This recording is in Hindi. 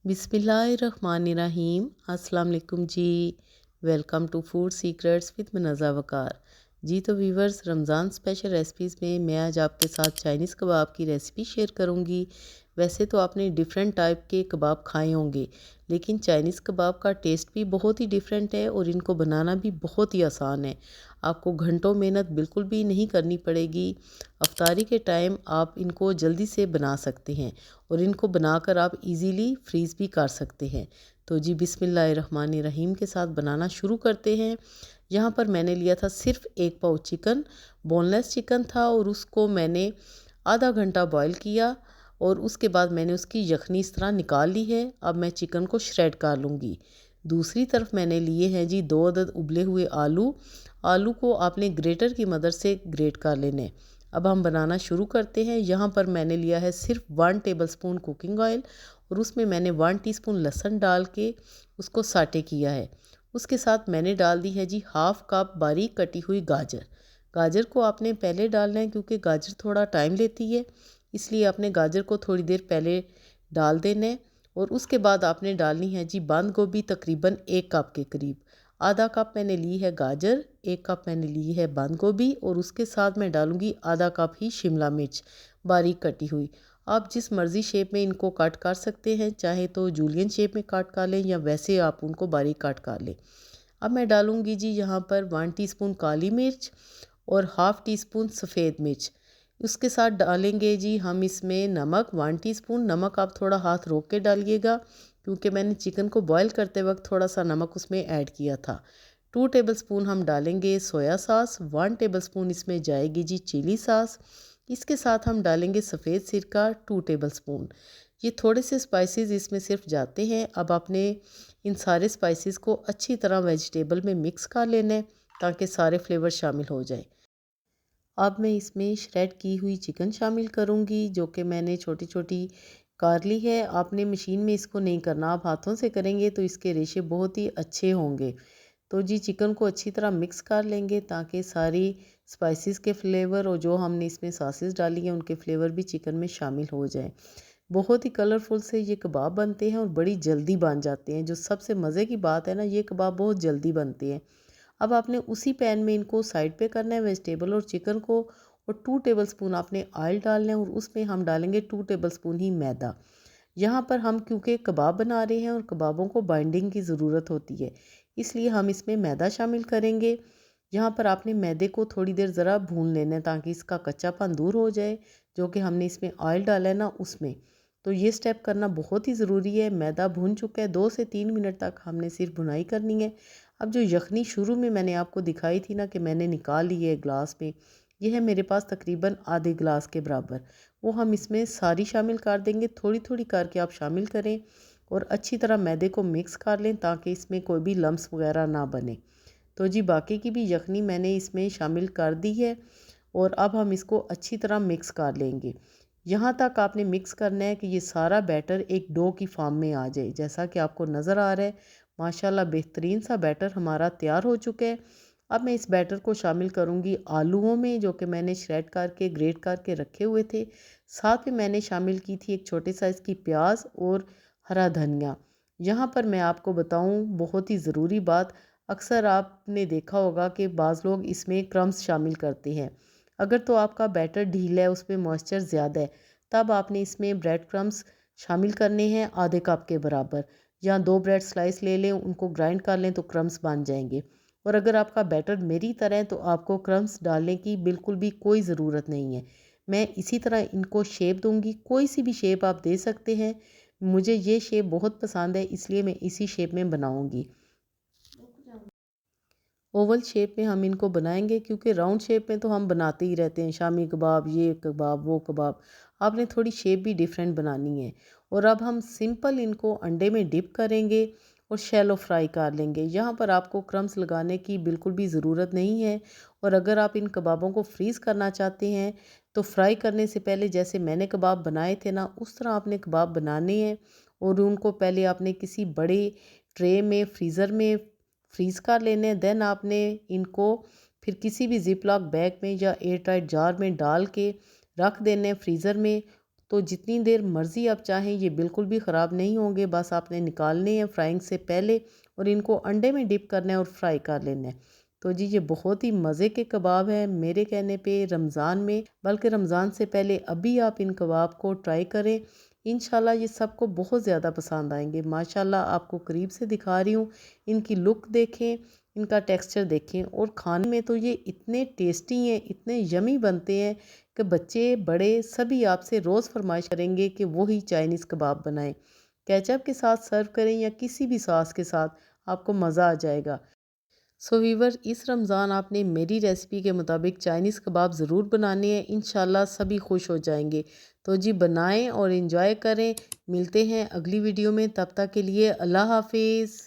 बिस्मिल्लाहिर्रहमानिर्रहीम। अस्सलाम वालेकुम जी। Welcome to food secrets with Munazza Waqar. जी तो व्यूवर्स, रमज़ान स्पेशल रेसिपीज़ में मैं आज आपके साथ चाइनीज़ कबाब की रेसिपी शेयर करूंगी। वैसे तो आपने डिफरेंट टाइप के कबाब खाए होंगे, लेकिन चाइनीज़ कबाब का टेस्ट भी बहुत ही डिफरेंट है और इनको बनाना भी बहुत ही आसान है। आपको घंटों मेहनत बिल्कुल भी नहीं करनी पड़ेगी। अफ्तारी के टाइम आप इनको जल्दी से बना सकते हैं और इनको बनाकर आप इजीली फ्रीज़ भी कर सकते हैं। तो जी बिस्मिल्लाहिर्रहमानिर्रहीम के साथ बनाना शुरू करते हैं। यहाँ पर मैंने लिया था सिर्फ 1 पाव चिकन, बोनलेस चिकन था और उसको मैंने आधा घंटा बॉईल किया और उसके बाद मैंने उसकी यखनी इस तरह निकाल ली है। अब मैं चिकन को श्रेड कर लूँगी। दूसरी तरफ मैंने लिए हैं जी 2 अदद उबले हुए आलू। आलू को आपने ग्रेटर की मदद से ग्रेट कर लेना है। अब हम बनाना शुरू करते हैं। यहाँ पर मैंने लिया है सिर्फ 1 टेबलस्पून कुकिंग ऑयल और उसमें मैंने 1 टीस्पून लहसुन डाल के उसको साटे किया है। उसके साथ मैंने डाल दी है जी हाफ़ कप बारीक कटी हुई गाजर। गाजर को आपने पहले डालना है क्योंकि गाजर थोड़ा टाइम लेती है, इसलिए आपने गाजर को थोड़ी देर पहले डाल देना है। और उसके बाद आपने डालनी है जी बंद गोभी तकरीबन 1 कप के करीब। आधा कप मैंने ली है गाजर, 1 कप मैंने ली है बंद गोभी और उसके साथ मैं डालूँगी आधा कप ही शिमला मिर्च बारीक कटी हुई। आप जिस मर्ज़ी शेप में इनको कट कर सकते हैं, चाहे तो जूलियन शेप में कट कर लें या वैसे आप उनको बारीक कट कर लें। अब मैं डालूँगी जी यहाँ पर 1 टीस्पून काली मिर्च और हाफ़ टी स्पून सफ़ेद मिर्च। उसके साथ डालेंगे जी हम इसमें नमक 1 टीस्पून। नमक आप थोड़ा हाथ रोक के डालिएगा क्योंकि मैंने चिकन को बॉईल करते वक्त थोड़ा सा नमक उसमें ऐड किया था। 2 टेबलस्पून हम डालेंगे सोया सॉस, 1 टेबलस्पून इसमें जाएगी जी चिली सॉस। इसके साथ हम डालेंगे सफ़ेद सिरका 2 टेबलस्पून। ये थोड़े से स्पाइसेस इसमें सिर्फ जाते हैं। अब आपने इन सारे स्पाइसेस को अच्छी तरह वेजिटेबल में मिक्स कर लेना है ताकि सारे फ्लेवर शामिल हो जाए। अब मैं इसमें श्रेड की हुई चिकन शामिल करूँगी जो कि मैंने छोटी छोटी काट ली है। आपने मशीन में इसको नहीं करना, आप हाथों से करेंगे तो इसके रेशे बहुत ही अच्छे होंगे। तो जी चिकन को अच्छी तरह मिक्स कर लेंगे ताकि सारी स्पाइसेस के फ्लेवर और जो हमने इसमें सॉसेस डाली हैं उनके फ्लेवर भी चिकन में शामिल हो जाएं। बहुत ही कलरफुल से ये कबाब बनते हैं और बड़ी जल्दी बन जाते हैं। जो सबसे मज़े की बात है ना, ये कबाब बहुत जल्दी बनते हैं। अब आपने उसी पैन में इनको साइड पे करना है वेजिटेबल और चिकन को, और 2 टेबलस्पून आपने ऑयल डालना है और उसमें हम डालेंगे 2 टेबलस्पून ही मैदा। यहाँ पर हम क्योंकि कबाब बना रहे हैं और कबाबों को बाइंडिंग की ज़रूरत होती है, इसलिए हम इसमें मैदा शामिल करेंगे। यहाँ पर आपने मैदे को थोड़ी देर ज़रा भून लेना है ताकि इसका कच्चापन दूर हो जाए, जो कि हमने इसमें ऑयल डाला है ना उसमें। तो ये स्टेप करना बहुत ही ज़रूरी है। मैदा भून चुका है, 2 से 3 मिनट तक हमने सिर्फ भुनाई करनी है। अब जो यखनी शुरू में मैंने आपको दिखाई थी ना कि मैंने निकाल ली है ग्लास में, ये है मेरे पास तकरीबन आधे ग्लास के बराबर। वो हम इसमें सारी शामिल कर देंगे, थोड़ी थोड़ी करके आप शामिल करें और अच्छी तरह मैदे को मिक्स कर लें ताकि इसमें कोई भी लम्स वगैरह ना बने। तो जी बाकी की भी यखनी मैंने इसमें शामिल कर दी है और अब हम इसको अच्छी तरह मिक्स कर लेंगे। यहाँ तक आपने मिक्स करना है कि ये सारा बैटर एक डो की फॉर्म में आ जाए। जैसा कि आपको नज़र आ रहा है, माशाल्लाह बेहतरीन सा बैटर हमारा तैयार हो चुका है। अब मैं इस बैटर को शामिल करूँगी आलूओं में जो कि मैंने श्रेड करके ग्रेट करके रखे हुए थे। साथ में मैंने शामिल की थी एक छोटे साइज़ की प्याज और हरा धनिया। यहाँ पर मैं आपको बताऊँ बहुत ही ज़रूरी बात, अक्सर आपने देखा होगा कि बाज़ लोग इसमें क्रम्स शामिल करते हैं। अगर तो आपका बैटर ढीला है, उसमें मॉइस्चर ज़्यादा है, तब आपने इसमें ब्रेड क्रम्स शामिल करने हैं आधे कप के बराबर, या 2 ब्रेड स्लाइस ले लें, उनको ग्राइंड कर लें तो क्रम्स बन जाएंगे। और अगर आपका बैटर मेरी तरह है तो आपको क्रम्स डालने की बिल्कुल भी कोई ज़रूरत नहीं है। मैं इसी तरह इनको शेप दूंगी, कोई सी भी शेप आप दे सकते हैं। मुझे ये शेप बहुत पसंद है इसलिए मैं इसी शेप में बनाऊंगी। ओवल शेप में हम इनको बनाएंगे क्योंकि राउंड शेप में तो हम बनाते ही रहते हैं, शामी कबाब, ये कबाब, वो कबाब। आपने थोड़ी शेप भी डिफरेंट बनानी है। और अब हम सिंपल इनको अंडे में डिप करेंगे और शैलो फ्राई कर लेंगे। यहाँ पर आपको क्रम्स लगाने की बिल्कुल भी ज़रूरत नहीं है। और अगर आप इन कबाबों को फ्रीज़ करना चाहते हैं तो फ्राई करने से पहले जैसे मैंने कबाब बनाए थे ना, उस तरह आपने कबाब बनाने हैं। और उनको पहले आपने किसी बड़े ट्रे में फ्रीज़र में फ्रीज़ कर लेने हैं। देन आपने इनको फिर किसी भी ज़िप लॉक बैग में या एयर टाइट जार में डाल के रख देने हैं फ्रीज़र में। तो जितनी देर मर्ज़ी आप चाहें ये बिल्कुल भी ख़राब नहीं होंगे। बस आपने निकालने हैं फ्राइंग से पहले और इनको अंडे में डिप करना है और फ्राई कर लेना है। तो जी ये बहुत ही मज़े के कबाब हैं मेरे कहने पे रमज़ान में, बल्कि रमज़ान से पहले अभी आप इन कबाब को ट्राई करें। इंशाल्लाह ये सबको बहुत ज़्यादा पसंद आएंगे। माशाल्लाह आपको करीब से दिखा रही हूँ, इनकी लुक देखें, इनका टेक्सचर देखें और खाने में तो ये इतने टेस्टी हैं, इतने यमी बनते हैं कि बच्चे बड़े सभी आपसे रोज़ फरमाइश करेंगे कि वही चाइनीज़ कबाब बनाएं। केचप के साथ सर्व करें या किसी भी सॉस के साथ, आपको मज़ा आ जाएगा। सो वीवर इस रमज़ान आपने मेरी रेसिपी के मुताबिक चाइनीज़ कबाब ज़रूर बनाने हैं। इंशाल्लाह सभी खुश हो जाएंगे। तो जी बनाएं और इन्जॉय करें। मिलते हैं अगली वीडियो में, तब तक के लिए अल्लाह हाफिज़।